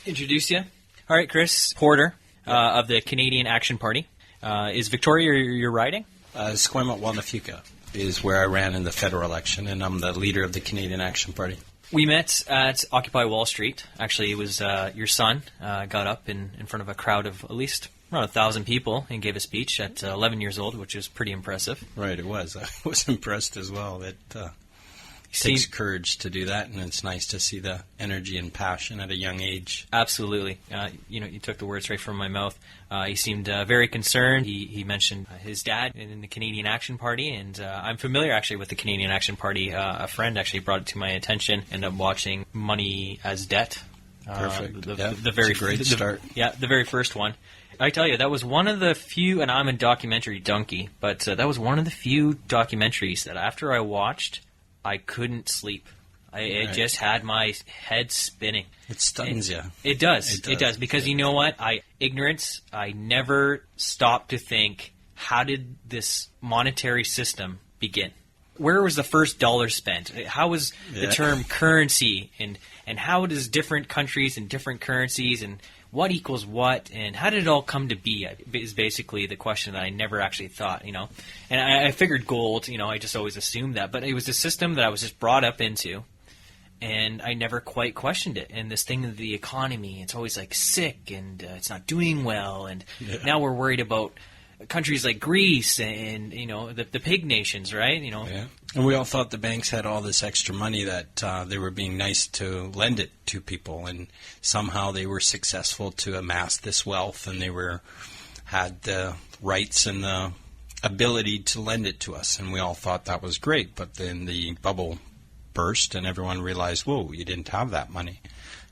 introduce you. All right, Chris Porter of the Canadian Action Party. Is Victoria your riding? Esquimalt-Wallafuka is where I ran in the federal election, and I'm the leader of the Canadian Action Party. We met at Occupy Wall Street. Actually, it was your son got up in front of a crowd of at least around 1,000 people and gave a speech at 11 years old, which is pretty impressive. Right, it was. I was impressed as well. It takes courage to do that, and it's nice to see the energy and passion at a young age. Absolutely. You took the words right from my mouth. He seemed very concerned. He mentioned his dad in the Canadian Action Party, and I'm familiar actually with the Canadian Action Party. A friend actually brought it to my attention. Ended up watching Money as Debt. Perfect. The very great start. Yeah, the very first one. I tell you, that was one of the few, and I'm a documentary donkey, but that was one of the few documentaries that after I watched, I couldn't sleep. It just had my head spinning. It stuns you. It does. It does. Because you know what? Ignorance, I never stopped to think, how did this monetary system begin? Where was the first dollar spent? How was the term currency? And how does different countries and different currencies and what equals what, and how did it all come to be is basically the question that I never actually thought, And I figured gold, I just always assumed that. But it was a system that I was just brought up into, and I never quite questioned it. And this thing of the economy, it's always like sick, and it's not doing well. And now we're worried about countries like Greece and, the pig nations, right? Yeah. And we all thought the banks had all this extra money that they were being nice to lend it to people, and somehow they were successful to amass this wealth, and they had the rights and the ability to lend it to us, and we all thought that was great. But then the bubble burst, and everyone realized, whoa, you didn't have that money.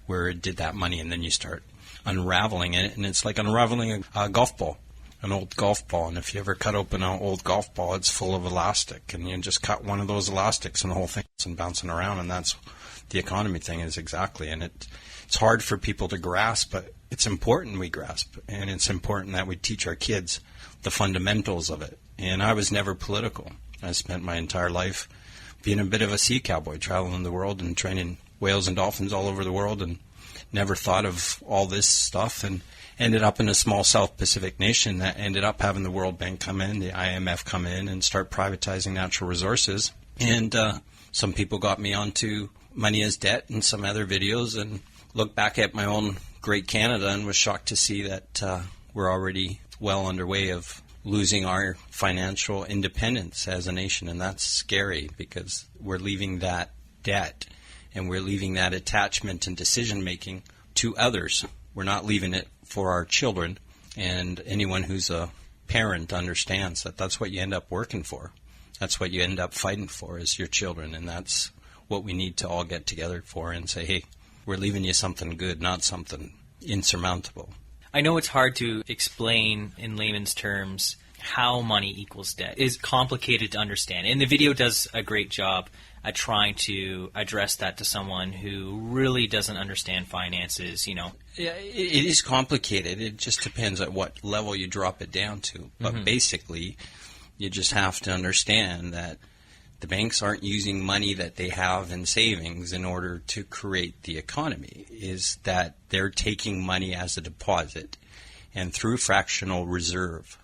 Where did that money? And then you start unraveling it, and it's like unraveling a golf ball. An old golf ball, and if you ever cut open an old golf ball, it's full of elastic, and you just cut one of those elastics and the whole thing is bouncing around, and that's the economy thing is exactly. And it's hard for people to grasp, but it's important we grasp, and it's important that we teach our kids the fundamentals of it. And I was never political. I spent my entire life being a bit of a sea cowboy, traveling the world and training whales and dolphins all over the world, and never thought of all this stuff, and ended up in a small South Pacific nation that ended up having the World Bank come in, the IMF come in, and start privatizing natural resources. And some people got me onto Money as Debt and some other videos, and looked back at my own great Canada and was shocked to see that we're already well underway of losing our financial independence as a nation. And that's scary because we're leaving that debt and we're leaving that attachment and decision-making to others. We're not leaving it for our children, and anyone who's a parent understands that that's what you end up working for. That's what you end up fighting for is your children, and that's what we need to all get together for and say, hey, we're leaving you something good, not something insurmountable. I know it's hard to explain in layman's terms how money equals debt. It's complicated to understand, and the video does a great job at trying to address that to someone who really doesn't understand finances, Yeah, it is complicated. It just depends at what level you drop it down to. But basically, you just have to understand that the banks aren't using money that they have in savings in order to create the economy. Is that they're taking money as a deposit, and through fractional reserve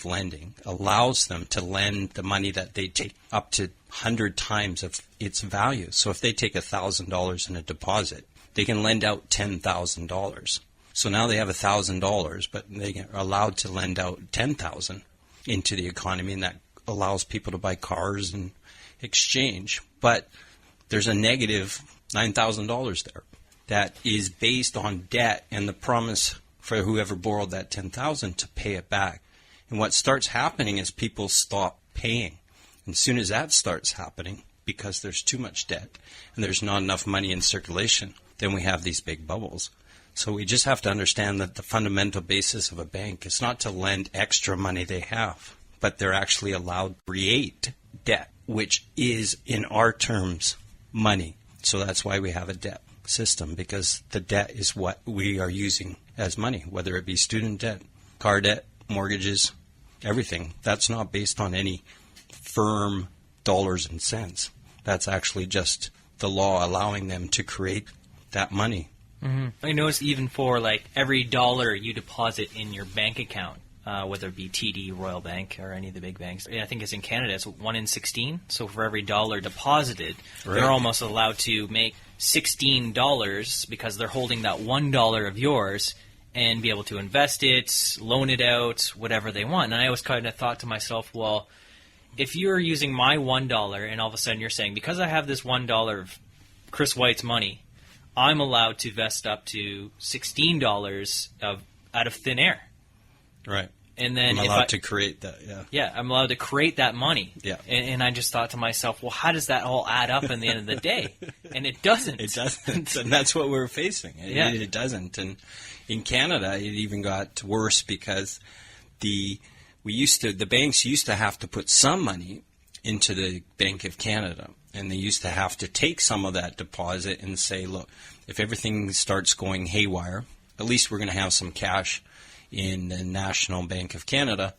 lending allows them to lend the money that they take up to 100 times of its value. So if they take $1,000 in a deposit, they can lend out $10,000. So now they have $1,000, but they are allowed to lend out $10,000 into the economy, and that allows people to buy cars and exchange. But there's a negative $9,000 there that is based on debt and the promise for whoever borrowed that $10,000 to pay it back. And what starts happening is people stop paying. And as soon as that starts happening, because there's too much debt and there's not enough money in circulation, then we have these big bubbles. So we just have to understand that the fundamental basis of a bank is not to lend extra money they have, but they're actually allowed to create debt, which is, in our terms, money. So that's why we have a debt system, because the debt is what we are using as money, whether it be student debt, car debt, mortgages, everything. That's not based on any firm dollars and cents. That's actually just the law allowing them to create that money. I noticed even for like every dollar you deposit in your bank account, whether it be TD, Royal Bank, or any of the big banks, I think it's in Canada, it's 1 in 16. So for every dollar deposited, they're almost allowed to make $16 because they're holding that $1 of yours and be able to invest it, loan it out, whatever they want. And I always kind of thought to myself, well, if you're using my $1 and all of a sudden you're saying, because I have this $1 of Chris White's money, I'm allowed to vest up to $16 out of thin air. Right. And then I'm allowed to create that, Yeah, I'm allowed to create that money. Yeah. And I just thought to myself, well, how does that all add up in the end of the day? And it doesn't. It doesn't. And that's what we're facing. It doesn't. And in Canada, it even got worse because the banks used to have to put some money into the Bank of Canada. And they used to have to take some of that deposit and say, look, if everything starts going haywire, at least we're going to have some cash in the National Bank of Canada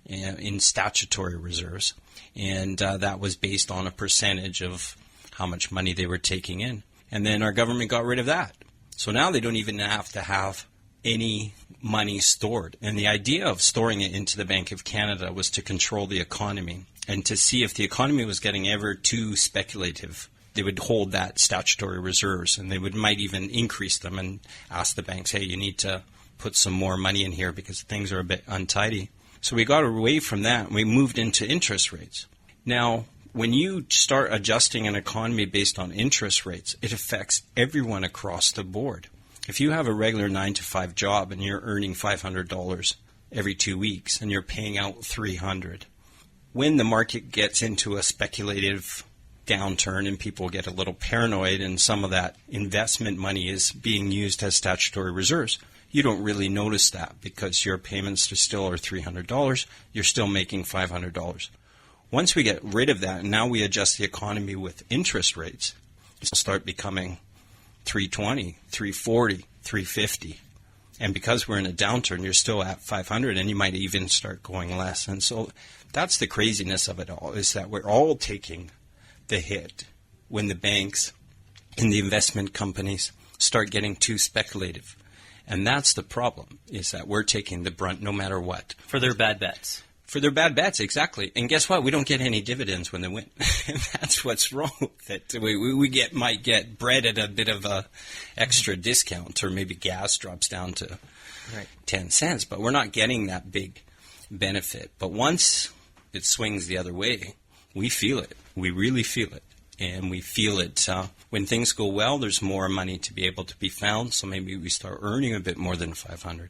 in statutory reserves. And that was based on a percentage of how much money they were taking in. And then our government got rid of that. So now they don't even have to have any money stored. And the idea of storing it into the Bank of Canada was to control the economy and to see if the economy was getting ever too speculative. They would hold that statutory reserves, and they might even increase them and ask the banks, hey, you need to put some more money in here because things are a bit untidy. So we got away from that, and we moved into interest rates. Now, when you start adjusting an economy based on interest rates, it affects everyone across the board. If you have a regular 9-to-5 job and you're earning $500 every 2 weeks and you're paying out $300, when the market gets into a speculative downturn and people get a little paranoid and some of that investment money is being used as statutory reserves, you don't really notice that because your payments still are $300. You're still making $500. Once we get rid of that and now we adjust the economy with interest rates, it'll start becoming $320, $340, $350. And because we're in a downturn, you're still at $500 and you might even start going less. And so that's the craziness of it all, is that we're all taking the hit when the banks and the investment companies start getting too speculative. And that's the problem, is that we're taking the brunt no matter what. For their bad bets. For their bad bets, exactly. And guess what? We don't get any dividends when they win. And that's what's wrong with it. We might get bread at a bit of a extra discount, or maybe gas drops down to 10 cents. But we're not getting that big benefit. But once it swings the other way, we feel it. We really feel it. And we feel it when things go well, there's more money to be able to be found. So maybe we start earning a bit more than $500.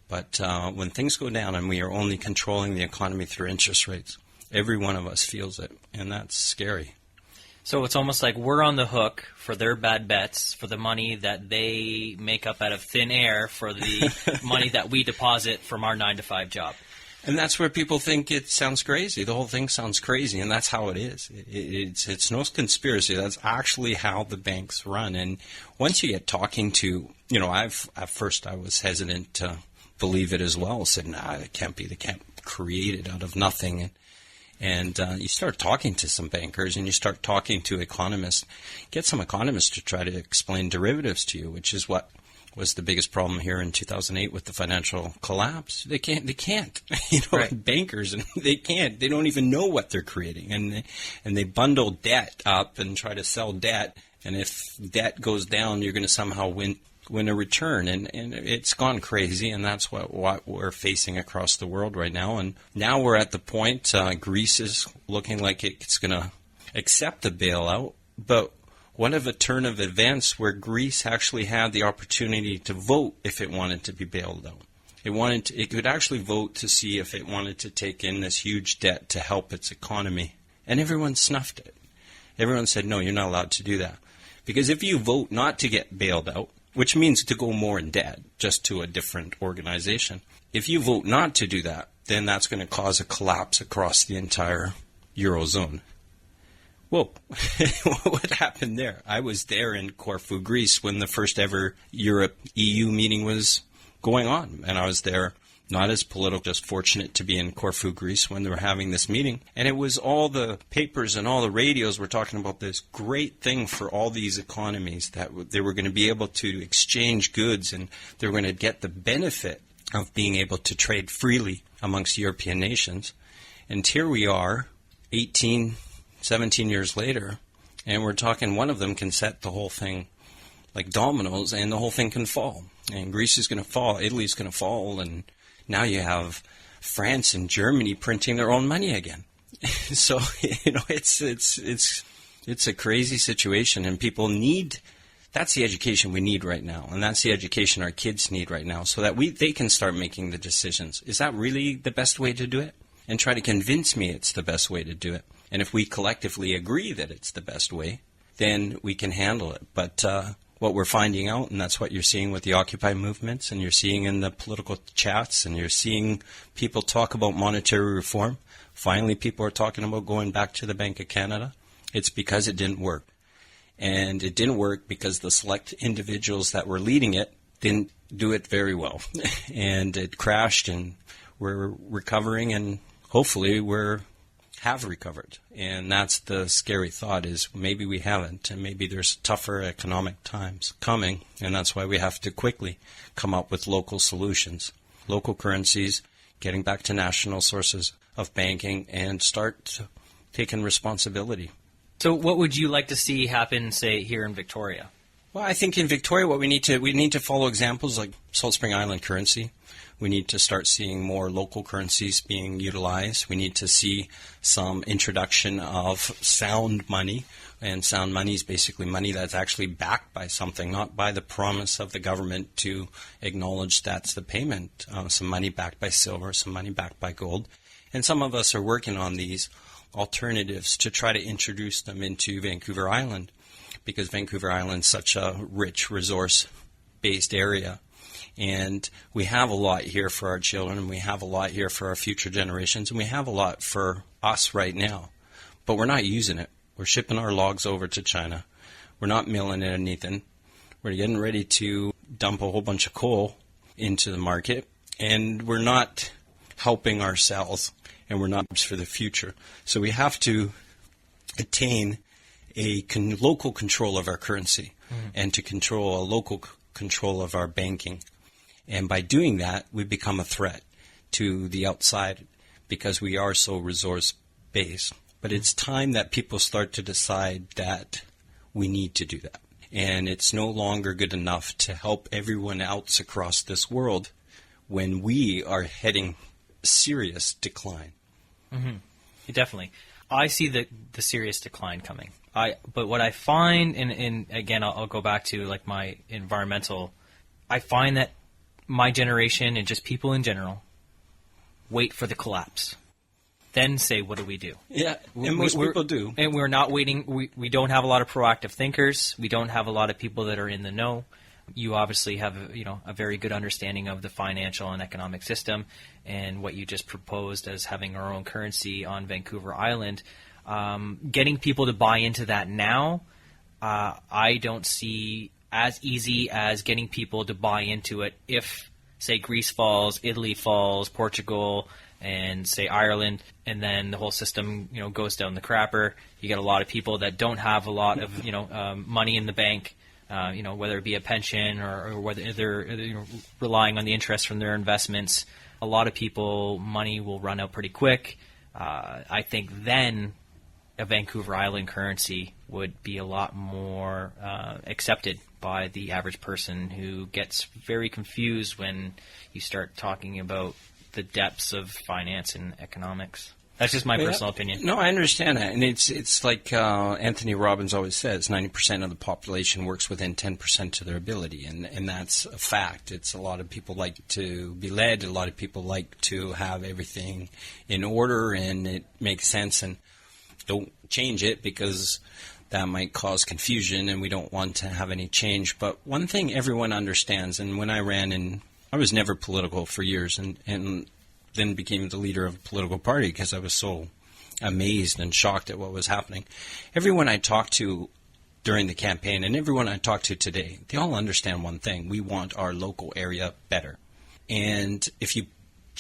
But when things go down and we are only controlling the economy through interest rates, every one of us feels it. And that's scary. So it's almost like we're on the hook for their bad bets, for the money that they make up out of thin air, for the money that we deposit from our 9-to-5 job. And that's where people think it sounds crazy. The whole thing sounds crazy, and that's how it is. It's no conspiracy. That's actually how the banks run. And once you get talking to, at first I was hesitant to believe it as well. I said, nah, it can't be. They can't create it out of nothing. And you start talking to some bankers and you start talking to economists. Get some economists to try to explain derivatives to you, which is what was the biggest problem here in 2008 with the financial collapse. They can't. Right. Bankers, and they can't. They don't even know what they're creating. And they bundle debt up and try to sell debt. And if debt goes down, you're going to somehow win a return. And it's gone crazy, and that's what we're facing across the world right now. And now we're at the point, Greece is looking like it's going to accept the bailout, but what of a turn of events where Greece actually had the opportunity to vote if it wanted to be bailed out. It could actually vote to see if it wanted to take in this huge debt to help its economy. And everyone snuffed it. Everyone said, no, you're not allowed to do that. Because if you vote not to get bailed out, which means to go more in debt, just to a different organization, if you vote not to do that, then that's going to cause a collapse across the entire Eurozone. Whoa, what happened there? I was there in Corfu, Greece, when the first ever Europe-EU meeting was going on. And I was there not as political, just fortunate to be in Corfu, Greece when they were having this meeting. And it was all the papers and all the radios were talking about this great thing for all these economies, that they were going to be able to exchange goods and they were going to get the benefit of being able to trade freely amongst European nations. And here we are, 18, 17 years later, and we're talking one of them can set the whole thing like dominoes and the whole thing can fall. And Greece is going to fall, Italy's going to fall, and now you have France and Germany printing their own money again. So, it's a crazy situation, and people need, that's the education we need right now, and that's the education our kids need right now, so that they can start making the decisions. Is that really the best way to do it? And try to convince me it's the best way to do it. And if we collectively agree that it's the best way, then we can handle it. But what we're finding out, and that's what you're seeing with the Occupy movements, and you're seeing in the political chats, and you're seeing people talk about monetary reform. Finally, people are talking about going back to the Bank of Canada. It's because it didn't work. And it didn't work because the select individuals that were leading it didn't do it very well. And it crashed, and we're recovering, and hopefully have recovered. And that's the scary thought, is maybe we haven't, and maybe there's tougher economic times coming, and that's why we have to quickly come up with local solutions, local currencies, getting back to national sources of banking, and start taking responsibility. So what would you like to see happen, say, here in Victoria? Well, I think in Victoria we need to follow examples like Salt Spring Island currency. We need to start seeing more local currencies being utilized. We need to see some introduction of sound money. And sound money is basically money that's actually backed by something, not by the promise of the government to acknowledge that's the payment. Some money backed by silver, some money backed by gold. And some of us are working on these alternatives to try to introduce them into Vancouver Island, because Vancouver Island is such a rich resource-based area. And we have a lot here for our children, and we have a lot here for our future generations, and we have a lot for us right now. But we're not using it. We're shipping our logs over to China. We're not milling it anything. We're getting ready to dump a whole bunch of coal into the market, and we're not helping ourselves, and we're not for the future. So we have to attain a local control of our currency, and to control a local control of our banking. And by doing that, we become a threat to the outside because we are so resource-based. But it's time that people start to decide that we need to do that. And it's no longer good enough to help everyone else across this world when we are heading serious decline. Mm-hmm. Definitely. I see the serious decline coming. But what I find, and again, I'll go back to like my environmental, I find that my generation and just people in general wait for the collapse, then say, what do we do? Yeah, and most people do. And we're not waiting. We don't have a lot of proactive thinkers. We don't have a lot of people that are in the know. You obviously have a very good understanding of the financial and economic system, and what you just proposed as having our own currency on Vancouver Island. Getting people to buy into that now, I don't see as easy as getting people to buy into it if, say, Greece falls, Italy falls, Portugal, and say Ireland, and then the whole system goes down the crapper. You get a lot of people that don't have a lot of money in the bank, whether it be a pension or whether they're relying on the interest from their investments. A lot of people, money will run out pretty quick. I think then a Vancouver Island currency would be a lot more accepted by the average person, who gets very confused when you start talking about the depths of finance and economics. That's just my personal opinion. No, I understand that. And it's like Anthony Robbins always says, 90% of the population works within 10% of their ability. And that's a fact. It's a lot of people like to be led. A lot of people like to have everything in order, and it makes sense. And don't change it because that might cause confusion, and we don't want to have any change. But one thing everyone understands, and when I ran I was never political for years, and then became the leader of a political party because I was so amazed and shocked at what was happening. Everyone I talked to during the campaign, and everyone I talk to today, they all understand one thing. We want our local area better. And if you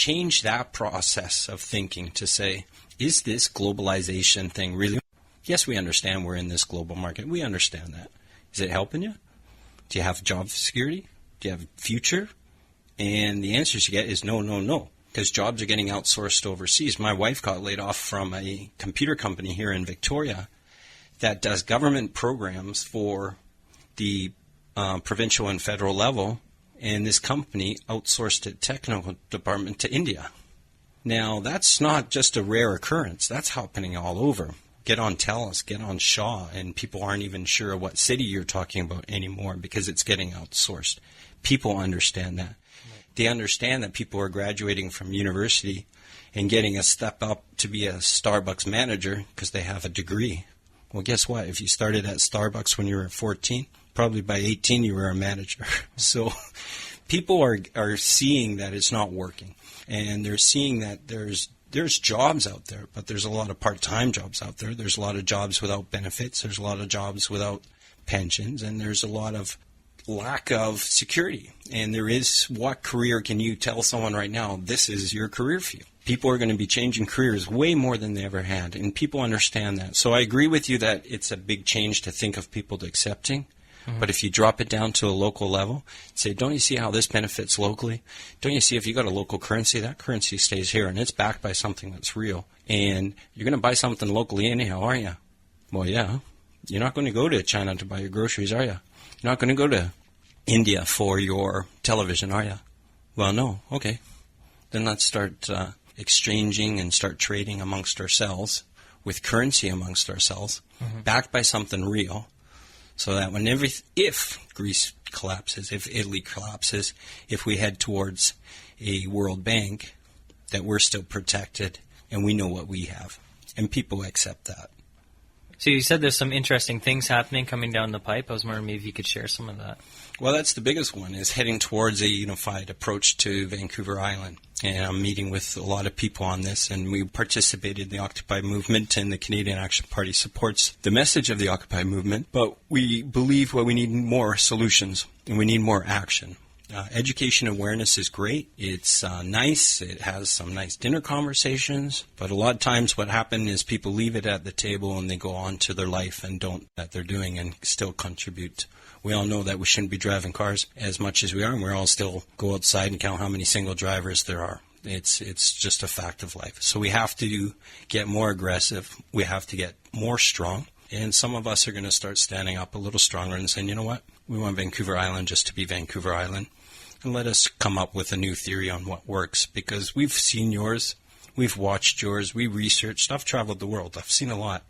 change that process of thinking to say, is this globalization thing really? Yes, we understand we're in this global market. We understand that. Is it helping you? Do you have job security? Do you have a future? And the answers you get is no, no, no, because jobs are getting outsourced overseas. My wife got laid off from a computer company here in Victoria that does government programs for the provincial and federal level, and this company outsourced its technical department to India. Now, that's not just a rare occurrence. That's happening all over. Get on TELUS, get on Shaw, and people aren't even sure what city you're talking about anymore because it's getting outsourced. People understand that. They understand that people are graduating from university and getting a step up to be a Starbucks manager because they have a degree. Well, guess what? If you started at Starbucks when you were 14, probably by 18 you were a manager. So people are seeing that it's not working. And they're seeing that there's jobs out there, but there's a lot of part-time jobs out there. There's a lot of jobs without benefits. There's a lot of jobs without pensions. And there's a lot of lack of security. And there is, what career can you tell someone right now, this is your career field? People are going to be changing careers way more than they ever had. And people understand that. So I agree with you that it's a big change to think of people accepting. But if you drop it down to a local level, say, don't you see how this benefits locally? Don't you see if you got a local currency, that currency stays here and it's backed by something that's real. And you're going to buy something locally anyhow, aren't you? Well, yeah. You're not going to go to China to buy your groceries, are you? You're not going to go to India for your television, are you? Well, no. Okay. Then let's start exchanging and start trading amongst ourselves with currency amongst ourselves, backed by something real. So that if Greece collapses, if Italy collapses, if we head towards a World Bank, that we're still protected and we know what we have. And people accept that. So you said there's some interesting things happening coming down the pipe. I was wondering maybe if you could share some of that. Well, that's the biggest one, is heading towards a unified approach to Vancouver Island. And I'm meeting with a lot of people on this, and we participated in the Occupy movement, and the Canadian Action Party supports the message of the Occupy movement, but we believe we need more solutions, and we need more action. Education awareness is great. It's nice. It has some nice dinner conversations, but a lot of times what happens is people leave it at the table and they go on to their life and don't that they're doing and still contribute. We all know that we shouldn't be driving cars as much as we are, and we all still go outside and count how many single drivers there are. It's just a fact of life. So we have to get more aggressive. We have to get more strong. And some of us are going to start standing up a little stronger and saying, you know what, we want Vancouver Island just to be Vancouver Island. And let us come up with a new theory on what works, because we've seen yours, we've watched yours, we researched, I've traveled the world, I've seen a lot.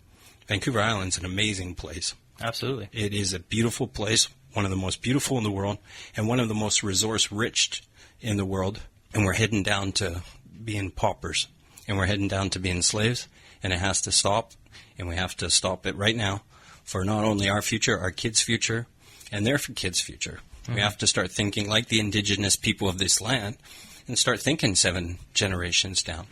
Vancouver Island's an amazing place. Absolutely. It is a beautiful place, one of the most beautiful in the world, and one of the most resource-rich in the world. And we're heading down to being paupers, and we're heading down to being slaves, and it has to stop, and we have to stop it right now for not only our future, our kids' future, and their kids' future. We have to start thinking like the indigenous people of this land and start thinking 7 generations down.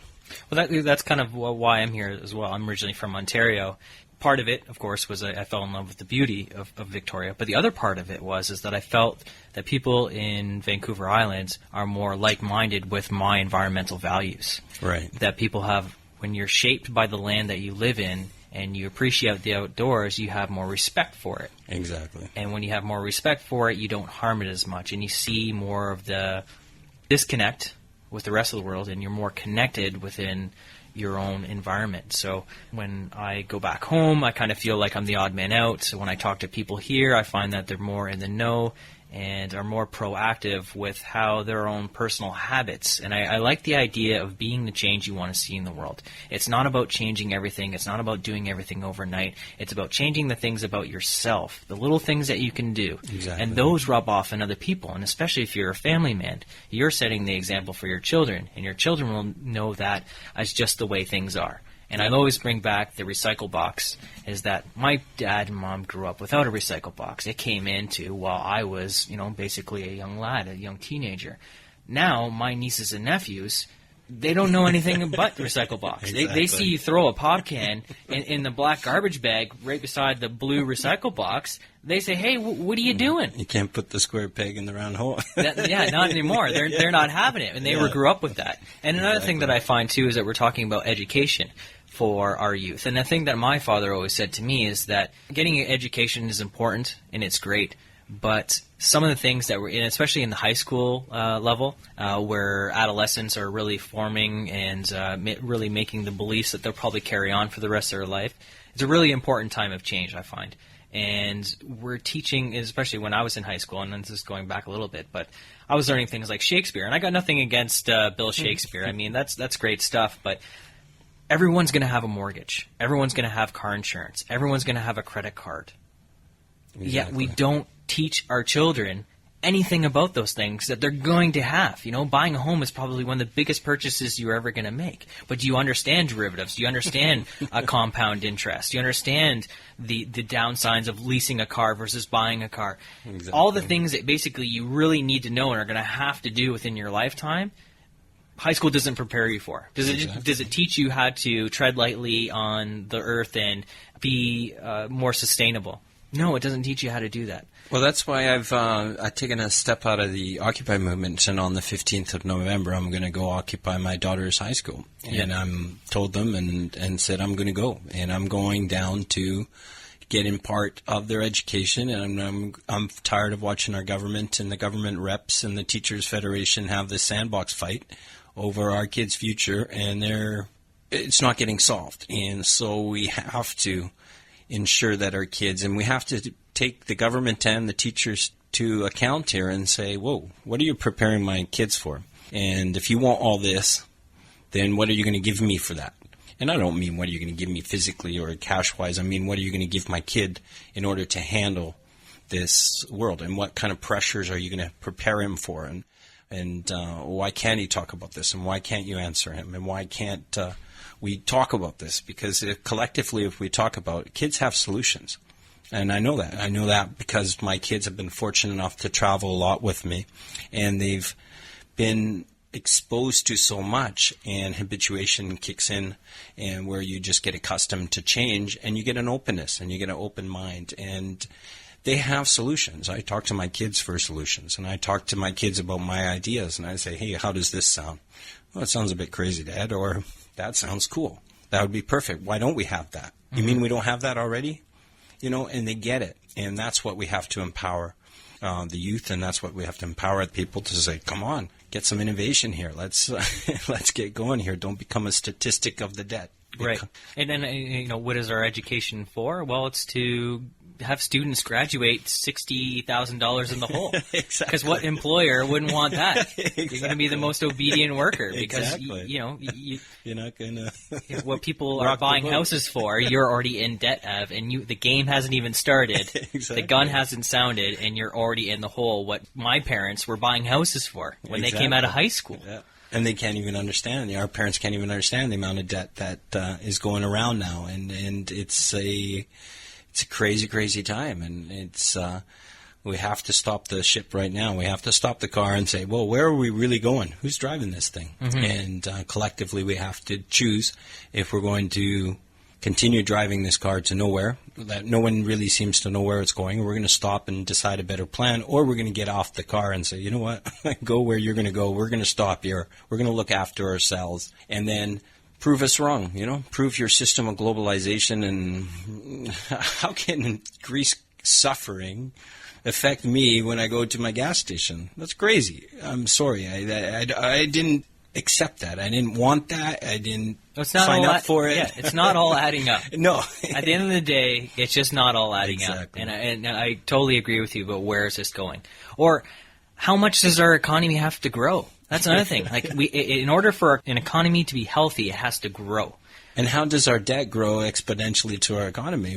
Well, that's kind of why I'm here as well. I'm originally from Ontario. Part of it, of course, was I fell in love with the beauty of Victoria. But the other part of it is that I felt that people in Vancouver Island are more like-minded with my environmental values. Right. That people have, when you're shaped by the land that you live in, and you appreciate the outdoors, you have more respect for it. Exactly. And when you have more respect for it, you don't harm it as much. And you see more of the disconnect with the rest of the world, and you're more connected within your own environment. So when I go back home, I kind of feel like I'm the odd man out. So when I talk to people here, I find that they're more in the know and are more proactive with how their own personal habits. And I like the idea of being the change you want to see in the world. It's not about changing everything. It's not about doing everything overnight. It's about changing the things about yourself, the little things that you can do. Exactly. And those rub off on other people. And especially if you're a family man, you're setting the example for your children. And your children will know that as just the way things are. And I'll always bring back the recycle box, is that my dad and mom grew up without a recycle box. It came into while I was, basically a young lad, a young teenager. Now, my nieces and nephews, they don't know anything but recycle box. Exactly. They see you throw a pop can in the black garbage bag right beside the blue recycle box. They say, hey, what are you doing? You can't put the square peg in the round hole. Yeah, not anymore. They're not having it, and they grew up with that. And another thing that I find, too, is that we're talking about education for our youth. And the thing that my father always said to me is that getting an education is important, and it's great, but some of the things that we're in, especially in the high school level, where adolescents are really forming and really making the beliefs that they'll probably carry on for the rest of their life, it's a really important time of change, I find. And we're teaching, especially when I was in high school, and this is going back a little bit, but I was learning things like Shakespeare. And I got nothing against Bill Shakespeare. I mean, that's great stuff, but everyone's going to have a mortgage. Everyone's going to have car insurance. Everyone's going to have a credit card. Exactly. Yet we don't teach our children anything about those things that they're going to have. You know, buying a home is probably one of the biggest purchases you're ever going to make. But do you understand derivatives? Do you understand compound interest? Do you understand the downsides of leasing a car versus buying a car? Exactly. All the things that basically you really need to know and are going to have to do within your lifetime, high school doesn't prepare you for. Does it teach you how to tread lightly on the earth and be more sustainable? No, it doesn't teach you how to do that. Well, that's why I've taken a step out of the Occupy movement, and on the 15th of November, I'm going to go occupy my daughter's high school. Yeah. And I'm told them and said I'm going to go, and I'm going down to get in part of their education, and I'm tired of watching our government and the government reps and the Teachers Federation have this sandbox fight over our kids' future, and it's not getting solved. And so we have to ensure that our kids, and we have to take the government and the teachers to account here and say, whoa, what are you preparing my kids for? And if you want all this, then what are you going to give me for that? And I don't mean what are you going to give me physically or cash-wise. I mean, what are you going to give my kid in order to handle this world? And what kind of pressures are you going to prepare him for? And why can't he talk about this? And why can't you answer him? And why can't we talk about this? Because collectively, if we talk about it, kids have solutions. And I know that. I know that because my kids have been fortunate enough to travel a lot with me. And they've been exposed to so much, and habituation kicks in, and where you just get accustomed to change, and you get an openness, and you get an open mind. And they have solutions. I talk to my kids for solutions, and I talk to my kids about my ideas, and I say, hey, how does this sound? Well, it sounds a bit crazy, Dad, or that sounds cool. That would be perfect. Why don't we have that? You mean we don't have that already? You know, and they get it. And that's what we have to empower the youth, and that's what we have to empower people to say, come on, get some innovation here. Let's get going here. Don't become a statistic of the debt. Right. And then, you know, what is our education for? Well, it's to have students graduate $60,000 in the hole. Exactly. Because what employer wouldn't want that? Exactly. You're going to be the most obedient worker because, Exactly. You're not going to... what people are buying houses for, you're already in debt of, and the game hasn't even started. Exactly. The gun hasn't sounded, and you're already in the hole. What my parents were buying houses for when they came out of high school. Yeah. And they can't even understand. Our parents can't even understand the amount of debt that is going around now, and it's a crazy, crazy time. And it's we have to stop the ship right now. We have to stop the car and say, well, where are we really going? Who's driving this thing? Mm-hmm. And collectively, we have to choose if we're going to continue driving this car to nowhere, that no one really seems to know where it's going. We're going to stop and decide a better plan, or we're going to get off the car and say, you know what, go where you're going to go. We're going to stop here. We're going to look after ourselves, and then prove us wrong, prove your system of globalization. And how can increased suffering affect me when I go to my gas station? That's crazy. I'm sorry. I didn't accept that. I didn't want that. I didn't sign up for it. Yeah, it's not all adding up. No. At the end of the day, it's just not all adding Exactly. up. And I totally agree with you, but where is this going? Or how much does our economy have to grow? That's another thing. Like in order for an economy to be healthy, it has to grow. And how does our debt grow exponentially to our economy?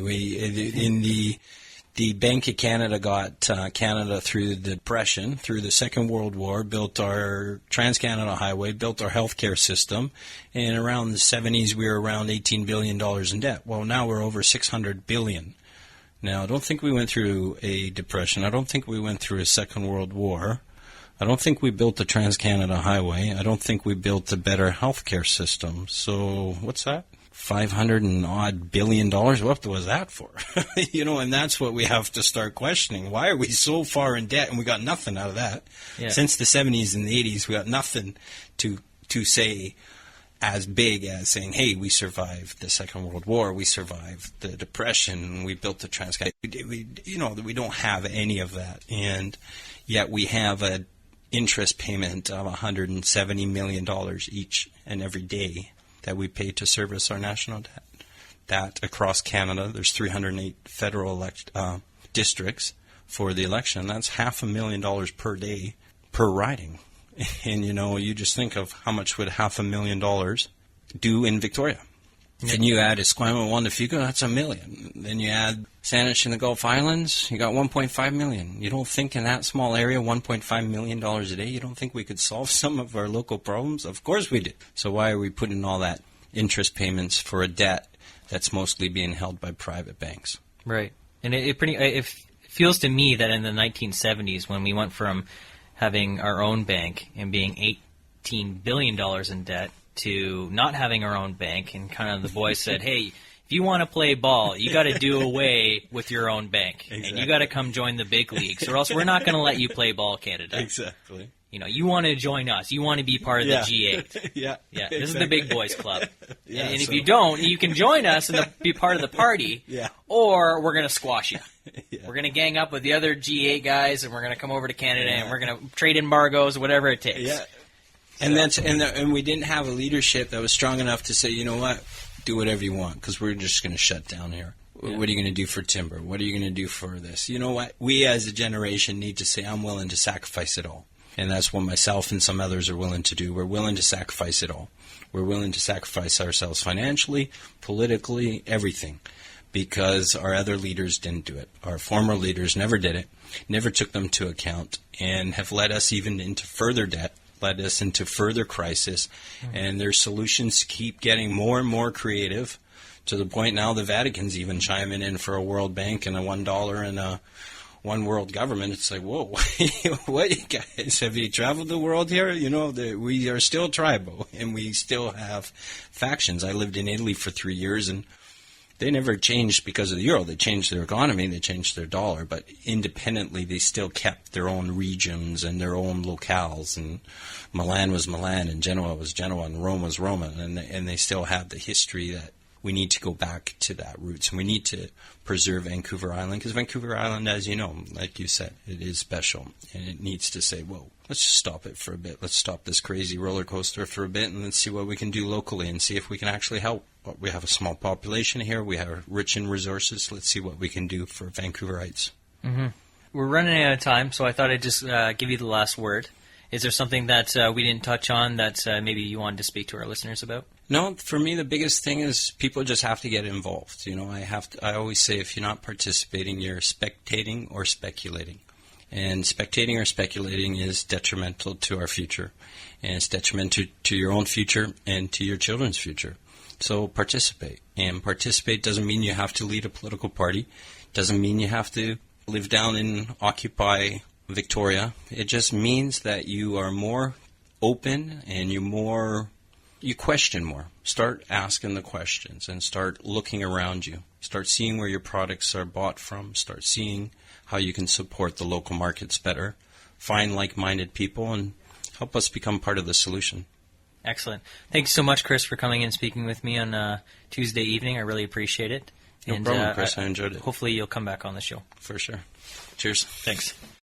The Bank of Canada got Canada through the Depression, through the Second World War, built our Trans-Canada Highway, built our healthcare system, and around the 70s we were around $18 billion in debt. Well, now we're over $600 billion. Now, I don't think we went through a depression. I don't think we went through a Second World War. I don't think we built the Trans-Canada Highway. I don't think we built a better healthcare system. So what's that? $500 and odd billion. What was that for? And that's what we have to start questioning. Why are we so far in debt and we got nothing out of that? Yeah. Since the 70s and the 80s, we got nothing to say as big as saying, hey, we survived the Second World War, we survived the Depression, we built the Trans-Canada. We don't have any of that. And yet we have an interest payment of $170 million each and every day that we pay to service our national debt. That across Canada, there's 308 federal districts for the election. That's $500,000 per day per riding. And, you just think of how much would $500,000 do in Victoria. Then you add Esquimalt, Juan de Fuca, that's $1 million. Then you add Saanich and the Gulf Islands, you got $1.5 million. You don't think in that small area, $1.5 million a day, you don't think we could solve some of our local problems? Of course we did. So why are we putting all that interest payments for a debt that's mostly being held by private banks? Right. And it feels to me that in the 1970s, when we went from having our own bank and being $18 billion in debt to not having our own bank, and kind of the boys said, hey, if you want to play ball, you got to do away with your own bank. Exactly. And you got to come join the big leagues, or else we're not going to let you play ball, Canada. Exactly. You want to join us. You want to be part of the G8. Yeah. Exactly. This is the big boys club. Yeah, and if you don't, you can join us and be part of the party, or we're going to squash you. Yeah. We're going to gang up with the other G8 guys, and we're going to come over to Canada, and we're going to trade embargoes, whatever it takes. Yeah. And we didn't have a leadership that was strong enough to say, you know what, do whatever you want, because we're just going to shut down here. Yeah. What are you going to do for timber? What are you going to do for this? You know what? We as a generation need to say, I'm willing to sacrifice it all. And that's what myself and some others are willing to do. We're willing to sacrifice it all. We're willing to sacrifice ourselves financially, politically, everything, because our other leaders didn't do it. Our former leaders never did it, never took them to account, and have led us even into further debt, led us into further crisis. Mm-hmm. And their solutions keep getting more and more creative, to the point now the Vatican's even chiming in for a World Bank and a $1 and a one world government. It's like, whoa, what, you guys, have you traveled the world here? We are still tribal, and we still have factions. I lived in Italy for 3 years, and they never changed because of the euro. They changed their economy, they changed their dollar, but independently they still kept their own regions and their own locales, and Milan was Milan, and Genoa was Genoa, and Rome was Roma, and they still have the history that we need to go back to that roots, and we need to preserve Vancouver Island, because Vancouver Island, as you know, like you said, it is special, and it needs to say, whoa, let's just stop it for a bit. Let's stop this crazy roller coaster for a bit, and let's see what we can do locally, and see if we can actually help. We have a small population here. We are rich in resources. Let's see what we can do for Vancouverites. Mm-hmm. We're running out of time, so I thought I'd just give you the last word. Is there something that we didn't touch on that maybe you wanted to speak to our listeners about? No, for me the biggest thing is people just have to get involved. I always say, if you're not participating, you're spectating or speculating. And spectating or speculating is detrimental to our future. And it's detrimental to your own future and to your children's future. So participate. And participate doesn't mean you have to lead a political party. Doesn't mean you have to live down in Occupy Victoria. It just means that you are more open and you question more. Start asking the questions and start looking around you. Start seeing where your products are bought from. Start seeing how you can support the local markets better. Find like-minded people and help us become part of the solution. Excellent. Thanks so much, Chris, for coming and speaking with me on Tuesday evening. I really appreciate it. No problem, Chris. I enjoyed it. Hopefully you'll come back on the show. For sure. Cheers. Thanks.